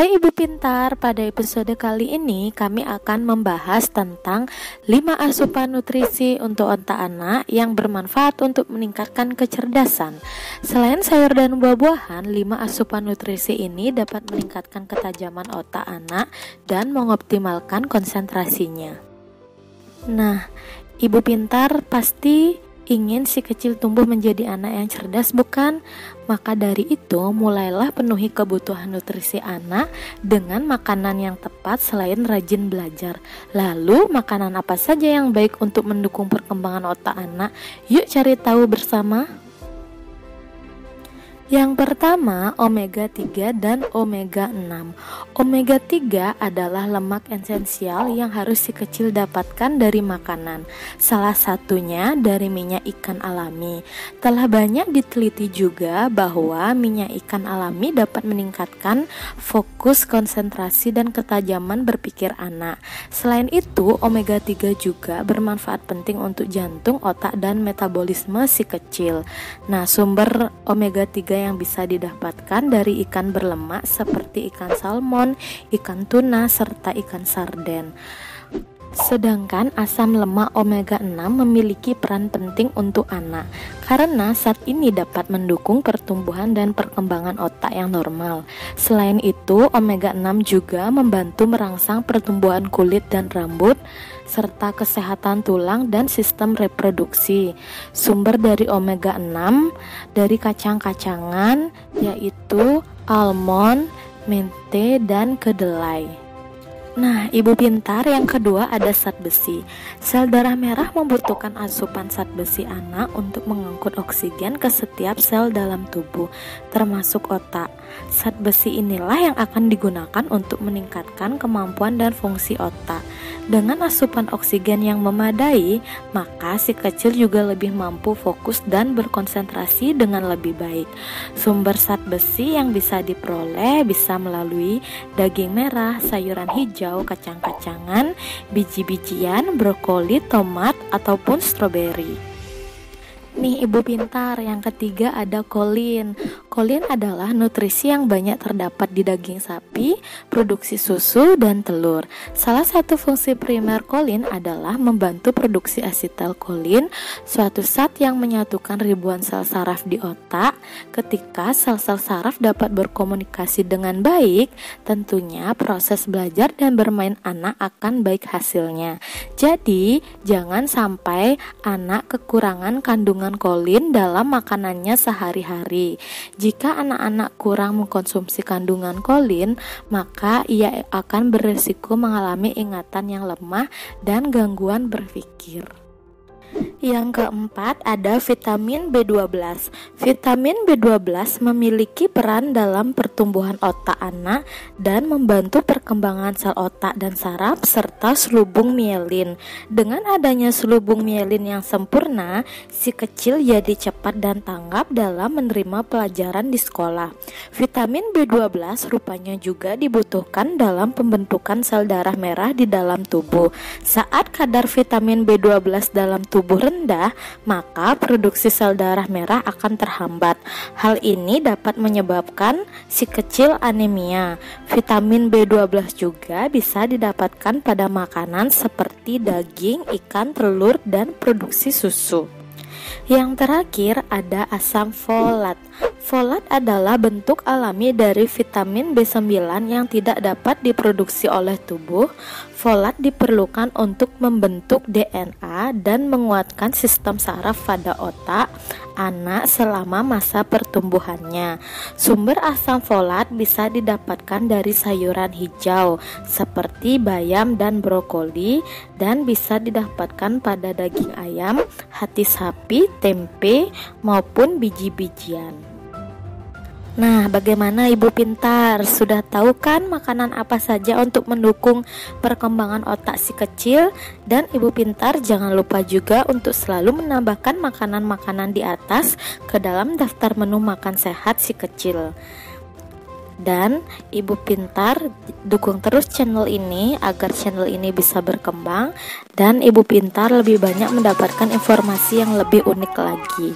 Hai Ibu Pintar, pada episode kali ini kami akan membahas tentang 5 asupan nutrisi untuk otak anak yang bermanfaat untuk meningkatkan kecerdasan. Selain sayur dan buah-buahan, 5 asupan nutrisi ini dapat meningkatkan ketajaman otak anak dan mengoptimalkan konsentrasinya. Nah, Ibu Pintar pasti ingin si kecil tumbuh menjadi anak yang cerdas, bukan? Maka dari itu, mulailah penuhi kebutuhan nutrisi anak dengan makanan yang tepat selain rajin belajar. Lalu, makanan apa saja yang baik untuk mendukung perkembangan otak anak? Yuk cari tahu bersama. Yang pertama, omega 3 dan omega 6. Omega 3 adalah lemak esensial yang harus si kecil dapatkan dari makanan. Salah satunya dari minyak ikan alami. Telah banyak diteliti juga bahwa minyak ikan alami dapat meningkatkan fokus, konsentrasi, dan ketajaman berpikir anak. Selain itu, omega 3 juga bermanfaat penting untuk jantung, otak, dan metabolisme si kecil. Nah, sumber omega 3 yang bisa didapatkan dari ikan berlemak seperti ikan salmon, ikan tuna, serta ikan sarden. Sedangkan asam lemak omega 6 memiliki peran penting untuk anak karena zat ini dapat mendukung pertumbuhan dan perkembangan otak yang normal. Selain itu, omega 6 juga membantu merangsang pertumbuhan kulit dan rambut serta kesehatan tulang dan sistem reproduksi. Sumber dari omega 6 dari kacang-kacangan yaitu almond, mente, dan kedelai. Nah, Ibu Pintar, yang kedua ada zat besi. Sel darah merah membutuhkan asupan zat besi anak untuk mengangkut oksigen ke setiap sel dalam tubuh, termasuk otak. Zat besi inilah yang akan digunakan untuk meningkatkan kemampuan dan fungsi otak. Dengan asupan oksigen yang memadai, maka si kecil juga lebih mampu fokus dan berkonsentrasi dengan lebih baik. Sumber zat besi yang bisa diperoleh bisa melalui daging merah, sayuran hijau, kacang-kacangan, biji-bijian, brokoli, tomat, ataupun stroberi. Nih Ibu Pintar, yang ketiga ada kolin. Kolin adalah nutrisi yang banyak terdapat di daging sapi, produksi susu, dan telur. Salah satu fungsi primer kolin adalah membantu produksi asetilkolin, suatu zat yang menyatukan ribuan sel saraf di otak. Ketika sel-sel saraf dapat berkomunikasi dengan baik, tentunya proses belajar dan bermain anak akan baik hasilnya. Jadi, jangan sampai anak kekurangan kandungan kolin dalam makanannya sehari-hari. Jika anak-anak kurang mengkonsumsi kandungan kolin, maka ia akan berisiko mengalami ingatan yang lemah dan gangguan berpikir. Yang keempat ada vitamin B12. Vitamin B12 memiliki peran dalam pertumbuhan otak anak dan membantu perkembangan sel otak dan saraf serta selubung mielin. Dengan adanya selubung mielin yang sempurna, si kecil jadi cepat dan tanggap dalam menerima pelajaran di sekolah. Vitamin B12 rupanya juga dibutuhkan dalam pembentukan sel darah merah di dalam tubuh. Saat kadar vitamin B12 dalam tubuh rendah, maka produksi sel darah merah akan terhambat. Hal ini dapat menyebabkan si kecil anemia. Vitamin B12 juga bisa didapatkan pada makanan seperti daging, ikan, telur, dan produksi susu. Yang terakhir ada asam folat. Folat adalah bentuk alami dari vitamin B9 yang tidak dapat diproduksi oleh tubuh. Folat diperlukan untuk membentuk DNA dan menguatkan sistem saraf pada otak anak selama masa pertumbuhannya. Sumber asam folat bisa didapatkan dari sayuran hijau seperti bayam dan brokoli, dan bisa didapatkan pada daging ayam, hati sapi, tempe, maupun biji-bijian. Nah, bagaimana Ibu Pintar? Sudah tahu kan makanan apa saja untuk mendukung perkembangan otak si kecil? Dan Ibu Pintar jangan lupa juga untuk selalu menambahkan makanan-makanan di atas ke dalam daftar menu makan sehat si kecil. Dan Ibu Pintar dukung terus channel ini agar channel ini bisa berkembang dan Ibu Pintar lebih banyak mendapatkan informasi yang lebih unik lagi.